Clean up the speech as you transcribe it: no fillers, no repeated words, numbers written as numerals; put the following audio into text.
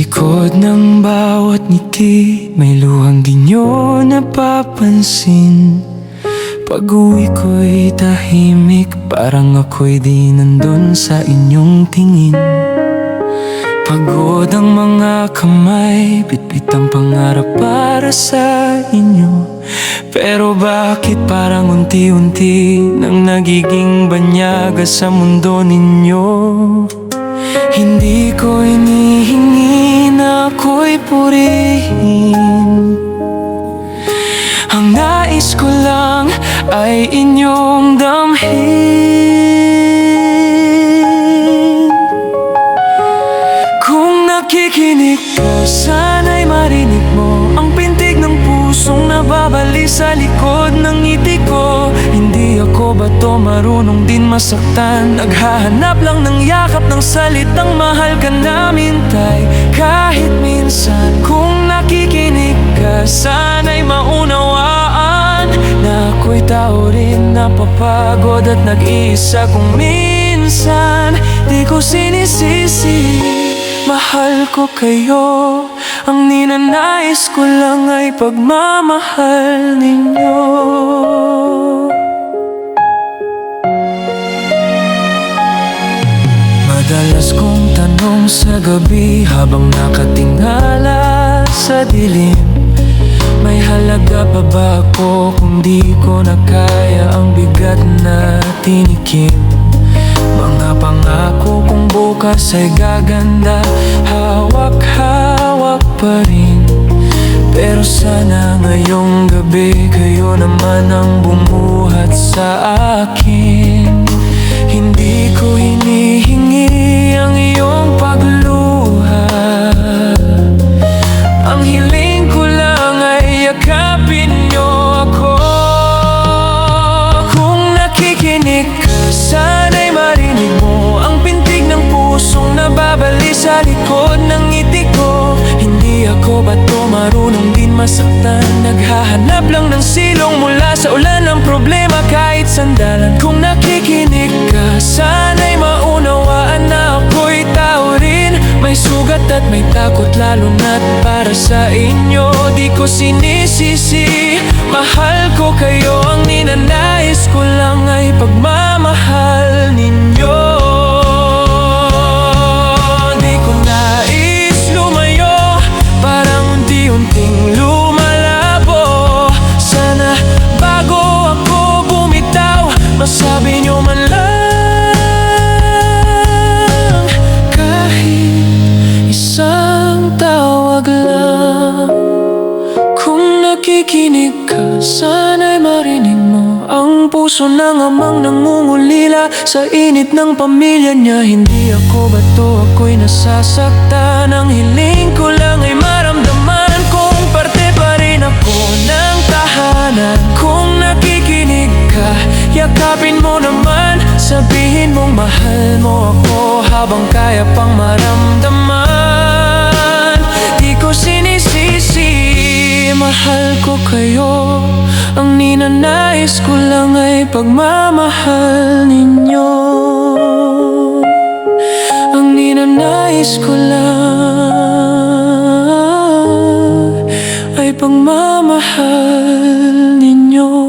likod ng bawat ngiti, may luhang di nyo napapansin. Pag-uwi ko'y tahimik, parang ako'y di nandun sa inyong tingin. Pagod ang mga kamay, bitbit ang pangarap para sa inyo. Pero bakit parang unti-unti nang nagiging banyaga sa mundo ninyo? Hindi ko hinihingi na ako'y purihin. Ang nais ko lang ay inyong damhin. Kung nakikinig ka, sana'y marinig mo ang pintig ng pusong nababali sa likod ng ngiti ko. Hindi ako bato, marunong din masaktan. Naghahanap lang ng yakap ng salitang mahal ka namin, tay. Kahit minsan, kung nakikinig ka, sana'y maunawaan na ako'y tao rin, napapagod at nag-iisa. Kung minsan, di ko sinisisi, mahal ko kayo. Ang ninanais ko lang ay pagmamahal ninyo. Madalas kong tanong sa gabi habang nakatingala sa dilim, may halaga pa ba ako kung di ko na kaya ang bigat na tinikim? Mga pangako kong bukas ay gaganda, hawak-hawak pa rin. Pero sana ngayong gabi kayo naman ang bumuhat sa akin. Hindi ko hinihingi ang iyong pagluha, ang hiling ko lang ay yakapin niyo ako. Kung nakikinig ka, sana'y marinig mo ang pintig ng pusong nababali sa likod ng ngiti ko. Hindi ako bato, marunong din masaktan. Naghahanap lang ng silong mula sa ulan ng problema kahit sandalan. Kung nakikinig ka, sana'y maunawaan na ako'y tao rin. May sugat at may takot, lalo na't para sa inyo. Di ko sinisisi, mahal ko kayo. Ang ninanais ko lang ay pagmamahal ninyo. Di ko nais lumayo, parang unti-unting lumalabo. Sana bago ako bumitaw, masabi nyo man lang kahit isang tawag lang. Kung nakikinig ka, sana'y marinig mo ang puso ng amang nangungulila sa init ng pamilya niya. Hindi ako bato, ako'y nasasaktan. Ang hiling ko lang ay maramdaman kung parte pa rin ako ng tahanan. Kung nakikinig ka, yakapin mo naman, sabihin mong mahal mo ako habang kaya pang maramdaman. Di ko sinisisi, mahal ko kayo. Ang ninanais ko lang ay pagmamahal ninyo. Ang ninanais ko lang ay pagmamahal ninyo.